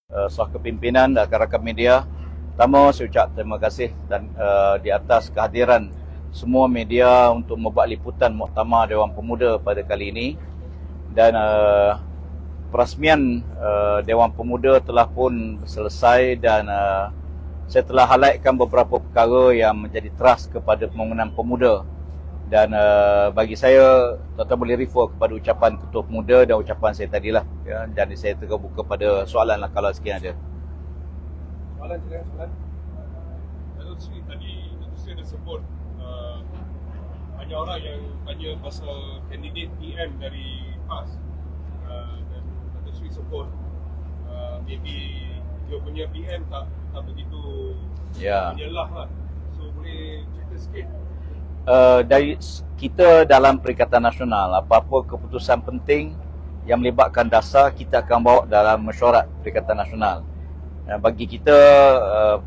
sah kepimpinan dan rakan-rakan media. Pertama, saya ucap terima kasih dan di atas kehadiran semua media untuk membuat liputan Muktamar Dewan Pemuda pada kali ini. Dan perasmian Dewan Pemuda telah pun selesai dan saya telah highlightkan beberapa perkara yang menjadi trust kepada pembangunan pemuda. Dan bagi saya, tuan-tuan boleh refer kepada ucapan Ketua Pemuda dan ucapan saya tadilah. Ya, dan saya terbuka pada soalan lah kalau sekian ada. Soalan. Datuk Seri tadi, Datuk Seri ada sebut banyak orang yang tanya pasal kandidat PM dari PAS. Dan Datuk Seri sebut maybe dia punya PM tak begitu menyelah lah. So boleh cerita sikit. Dari kita dalam Perikatan Nasional, apa-apa keputusan penting yang melibatkan dasar, kita akan bawa dalam mesyuarat Perikatan Nasional. Bagi kita,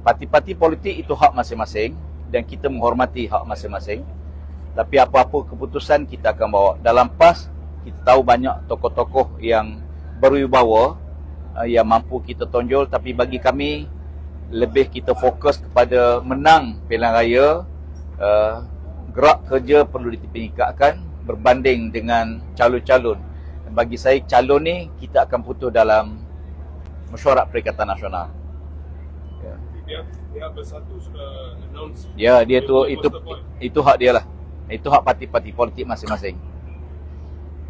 parti-parti politik itu hak masing-masing dan kita menghormati hak masing-masing. Tapi apa-apa keputusan kita akan bawa. Dalam PAS, kita tahu banyak tokoh-tokoh yang berwibawa yang mampu kita tonjol, tapi bagi kami lebih kita fokus kepada menang pilihan raya. Gerak kerja perlu ditingkatkan berbanding dengan calon-calon. Bagi saya, calon ni kita akan putus dalam mesyuarat Perikatan Nasional. Dia bersatu sudah announce. Ya, dia tu itu hak dia lah. Itu hak parti-parti politik masing-masing.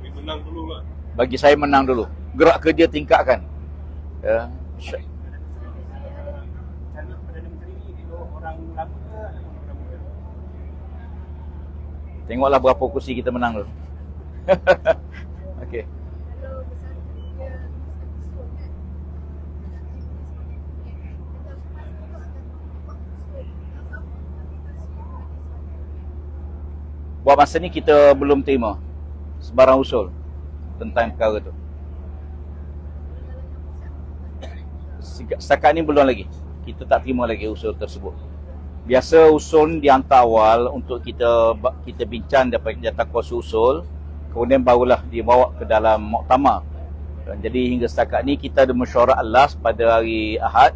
Dia menang dulu lah. Bagi saya menang dulu. Gerak kerja tingkatkan. Ya. Calon Perdana Menteri ni orang lama ke ataupun orang muda? Tengoklah berapa kursi kita menang dulu. Okey. Buat masa ni kita belum terima sebarang usul tentang perkara tu. Setakat ni belum lagi. Kita tak terima lagi usul tersebut. Biasa usul dihantar awal untuk kita bincang dapat jatahkuasa usul, kemudian barulah dibawa ke dalam muktamar. Jadi hingga setakat ni kita ada mesyuarat last pada hari Ahad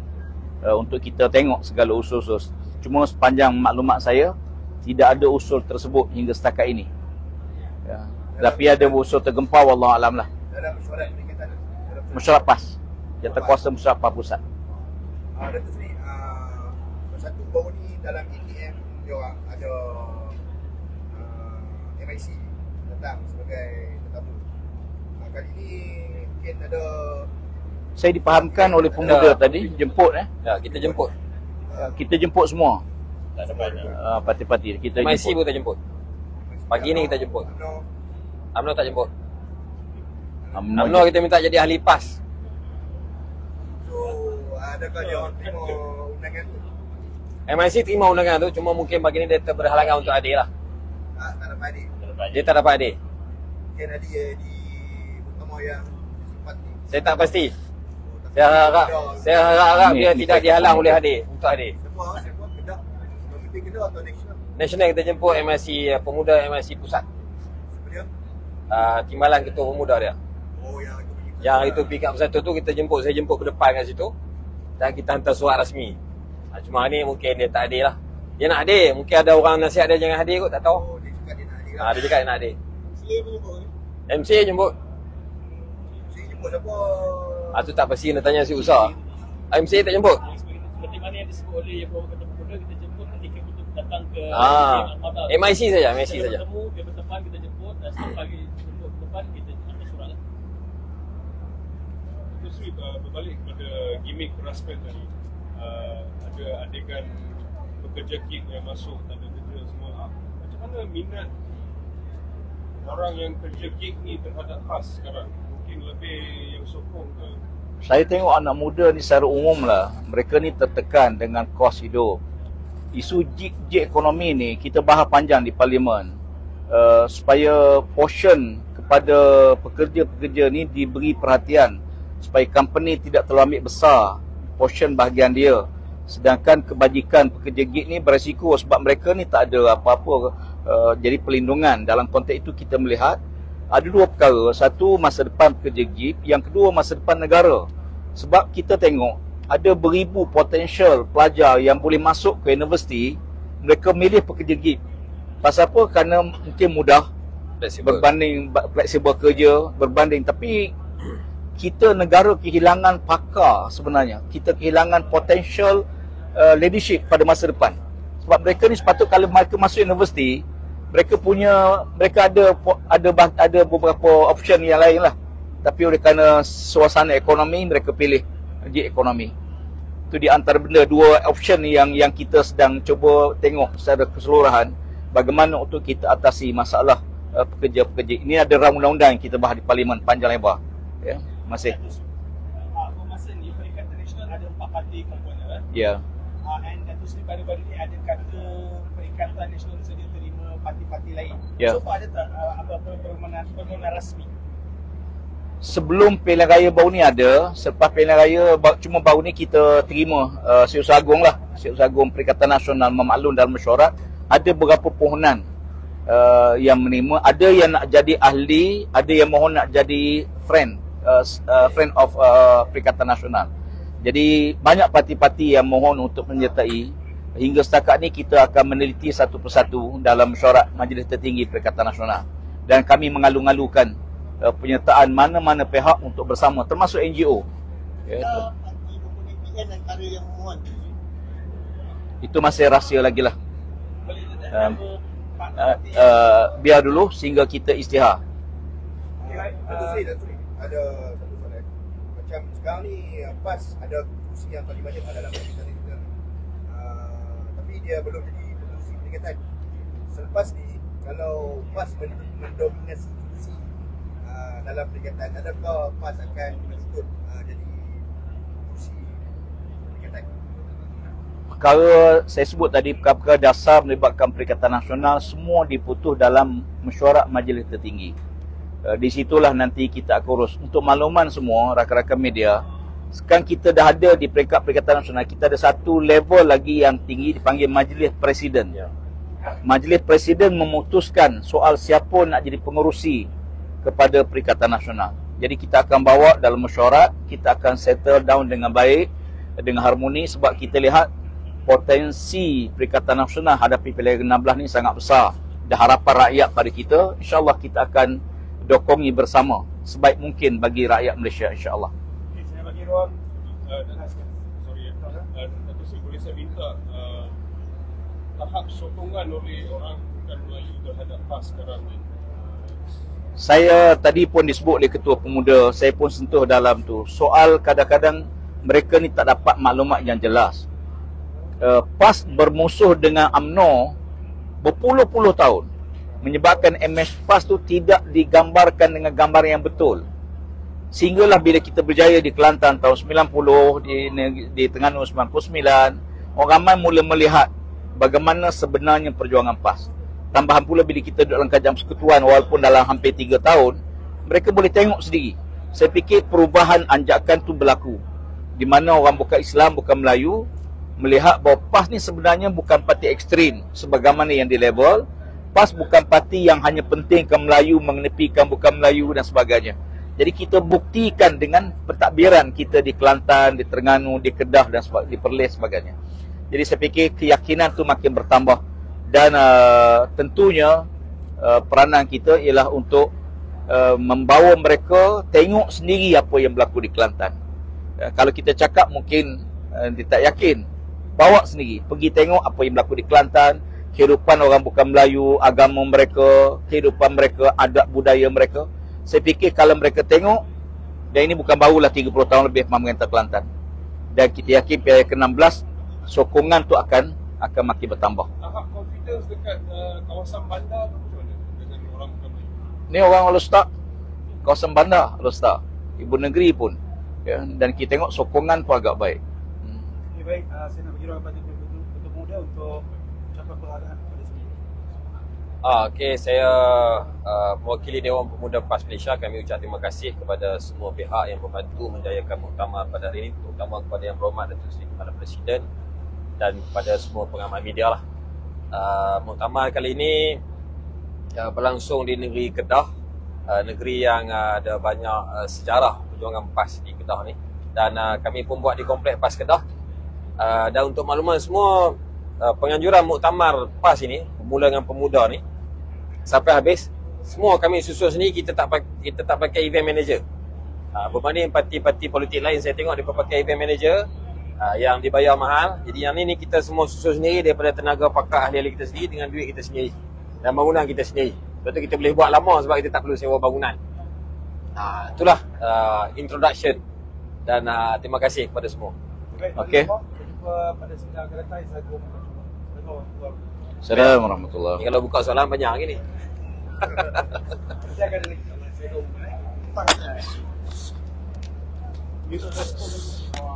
untuk kita tengok segala usul-usul. Cuma sepanjang maklumat saya, tidak ada usul tersebut hingga setakat ini. Ya. Tapi ada usul tergempar, wallahualam lah. Dalam mesyuarat Perikatan, mesyuarat PAS. Jatahkuasa mesyuarat PAS Pusat. Datuk Seri, satu baru ni dalam ATM dia orang ada MIC datang sebagai tetamu. Kali ni mungkin ada. Saya dipahamkan oleh pemuda tadi, jemput Ya, kita jemput. Kita jemput semua. Tak ada banyak. Parti-parti kita MIC jemput. pun tak jemput. Pagi ni kita jemput. UMNO tak jemput. UMNO kita minta jadi ahli PAS. So, adakah dia orang terima undangan tu? MIC terima undangan tu, cuma mungkin pagi ni dia berhalangan untuk hadir lah. Tak dapat hadir. Dia tak dapat hadir. Mungkin hadir di Muktamar yang sempat ni. Saya tak pasti. Saya harap dia tidak dihalang oleh hadir untuk hadir. Sebuah Kedah. Pemimpin Kedah atau nasional? Nasional kita jemput MIC Pemuda, MIC Pusat. Siapa dia? Timbalan Ketua Pemuda dia. Oh, yang itu pergi. Yang itu pick up satu tu kita jemput, saya jemput ke depan kat situ. Dan kita hantar surat rasmi. Cuma hari ni mungkin dia tak hadir lah. Dia nak hadir, mungkin ada orang nasihat dia jangan hadir kot, tak tahu. Oh, dia cakap dia nak hadir lah. Dia cakap dia nak hadir. MCA pun jemput ke? MCA jemput. MCA jemput siapa? Tu tak pasti nak tanya si Usah. MCA tak jemput. Seperti mana yang disebut oleh Yang Berhormat Ketua Pemuda, kita jemput ketika kita datang ke MIC saja, MIC saja. Bertemu, dia berdepan, kita jemput. Dan setiap kali jemput berdepan, kita hantar surat lah. Datuk Seri, berbalik kepada gimmick raspen tadi. Ada adegan pekerja gig yang masuk, tanda kerja semua. Macam mana minat orang yang kerja gig ni terhadap PAS sekarang? Mungkin lebih yang sokong ke? Saya tengok anak muda ni secara umum lah, mereka ni tertekan dengan kos hidup. Isu gig ekonomi ni kita bahas panjang di Parlimen, supaya portion kepada pekerja-pekerja ni diberi perhatian, supaya company tidak terlalu ambil besar portion bahagian dia. Sedangkan kebajikan pekerja gig ni beresiko sebab mereka ni tak ada apa-apa jadi perlindungan. Dalam konteks itu kita melihat ada dua perkara. Satu, masa depan pekerja gig. Yang kedua, masa depan negara. Sebab kita tengok ada beribu potensial pelajar yang boleh masuk ke universiti, mereka milih pekerja gig. Pasal apa? Kerana mungkin mudah, berbanding fleksibel kerja, berbanding. Tapi kita negara kehilangan pakar sebenarnya. Kita kehilangan potensial leadership pada masa depan. Sebab mereka ni sepatutnya kalau mereka masuk universiti, mereka ada beberapa option yang lain lah. Tapi oleh kerana suasana ekonomi, mereka pilih gig ekonomi. Itu di antara benda dua option yang kita sedang cuba tengok secara keseluruhan bagaimana untuk kita atasi masalah pekerja-pekerja. Ini ada rang undang-undang yang kita bahas di Parlimen panjang lebar. Ya, masih. Masa ni Perikatan Nasional ada 4 parti komponen. Ya. And Datuk Seri baru-baru ni ada kata Perikatan Nasional sedia terima parti-parti lain. Ya. So far ada tak apa-apa permohonan rasmi? Sebelum pilihan raya baru ni ada, selepas pilihan raya cuma baru ni kita terima Setiausaha Agung lah, Setiausaha Agung Perikatan Nasional memaklum dalam mesyuarat. Ada beberapa permohonan yang menerima, ada yang nak jadi ahli, ada yang mohon nak jadi friend of Perikatan Nasional. Jadi banyak parti-parti yang mohon untuk menyertai. Hingga setakat ni kita akan meneliti satu persatu dalam mesyuarat Majlis Tertinggi Perikatan Nasional, dan kami mengalu-alukan penyertaan mana-mana pihak untuk bersama, termasuk NGO. Itu masih rahsia lagi lah. Biar dulu sehingga kita isytihar. Datuk Seri, ada satu soalan. Macam sekarang ni PAS ada kursi yang paling banyak dalam Perikatan Nasional. Tapi dia belum jadi kursi perikatan. Selepas ni, kalau PAS mendominasi kursi dalam perikatan, adakah PAS akan menuntut jadi kursi perikatan? Perkara saya sebut tadi, perkara dasar melibatkan Perikatan Nasional semua diputus dalam mesyuarat Majlis Tertinggi. Di situlah nanti kita akan urus. Untuk makluman semua rakan-rakan media, sekarang kita dah ada di peringkat Perikatan Nasional, kita ada satu level lagi yang tinggi dipanggil Majlis Presiden. Majlis Presiden memutuskan soal siapa nak jadi pengerusi kepada Perikatan Nasional. Jadi kita akan bawa dalam mesyuarat, kita akan settle down dengan baik, dengan harmoni, sebab kita lihat potensi Perikatan Nasional hadapi pilihan 16 ni sangat besar. Dan harapan rakyat pada kita, insya-Allah kita akan dokongi bersama sebaik mungkin bagi rakyat Malaysia, insya-Allah. Okay, saya bagi ruang Datuk Seri, boleh saya minta tahap sokongan oleh orang bukan Melayu terhadap PAS sekarang ni? Saya tadi pun disebut oleh Ketua Pemuda, saya pun sentuh dalam tu. Soal kadang-kadang mereka ni tak dapat maklumat yang jelas. PAS bermusuh dengan UMNO berpuluh-puluh tahun, menyebabkan PAS tu tidak digambarkan dengan gambar yang betul. Sehinggalah bila kita berjaya di Kelantan tahun 90, di Terengganu 99, orang ramai mula melihat bagaimana sebenarnya perjuangan PAS. Tambahan pula bila kita duduk dalam kajian persekutuan walaupun dalam hampir 3 tahun, mereka boleh tengok sendiri. Saya fikir perubahan anjakan tu berlaku, di mana orang bukan Islam, bukan Melayu, melihat bahawa PAS ni sebenarnya bukan parti ekstrim sebagaimana yang dilabel. PAS bukan parti yang hanya pentingkan Melayu, mengenepikan bukan Melayu dan sebagainya. Jadi kita buktikan dengan pentadbiran kita di Kelantan, di Terengganu, di Kedah dan di Perlis sebagainya. Jadi saya fikir keyakinan tu makin bertambah. Dan tentunya peranan kita ialah untuk membawa mereka tengok sendiri apa yang berlaku di Kelantan. Kalau kita cakap mungkin dia tak yakin. Bawa sendiri, pergi tengok apa yang berlaku di Kelantan, kehidupan orang bukan Melayu, agama mereka, kehidupan mereka, adat budaya mereka. Saya fikir kalau mereka tengok, dan ini bukan barulah 30 tahun lebih pemerintah Kelantan, dan kita yakin pilihan ke-16 sokongan tu akan makin bertambah. Tahap confidence dekat kawasan bandar tu macam mana dengan orang bukan Melayu? Ni orang Alor-Setak, kawasan bandar Alor-Setak, ibu negeri pun, ya, dan kita tengok sokongan pun agak baik. Okay, baik, saya nak bagi ruang kepada Ketua Pemuda untuk ucapan penghargaan kepada semua. Okey, saya mewakili Dewan Pemuda PAS Malaysia, kami ucap terima kasih kepada semua pihak yang membantu menjayakan muktamar pada hari ini, terutama kepada Yang Berhormat Datuk Seri Kepala Presiden dan kepada semua pengamal media lah. Muktamar kali ini berlangsung di negeri Kedah, negeri yang ada banyak sejarah perjuangan PAS di Kedah ni. dan kami pun buat di Kompleks PAS Kedah. Dan untuk makluman semua, penganjuran muktamar PAS ini bermula dengan pemuda ni sampai habis, semua kami susun sendiri. Kita tak pakai event manager. Berbanding parti-parti politik lain, saya tengok dia pakai event manager yang dibayar mahal. Jadi yang ni kita semua susun sendiri daripada tenaga pakar ahli-ahli kita sendiri dengan duit kita sendiri dan bangunan kita sendiri. Lepas tu kita boleh buat lama sebab kita tak perlu sewa bangunan. Itulah introduction, dan terima kasih kepada semua. Okey. Saya jumpa pada sidang akan datang. Assalamualaikum warahmatullahi. Ni kalau buka soalan banyak lagi ni. Saya akan ada lagi.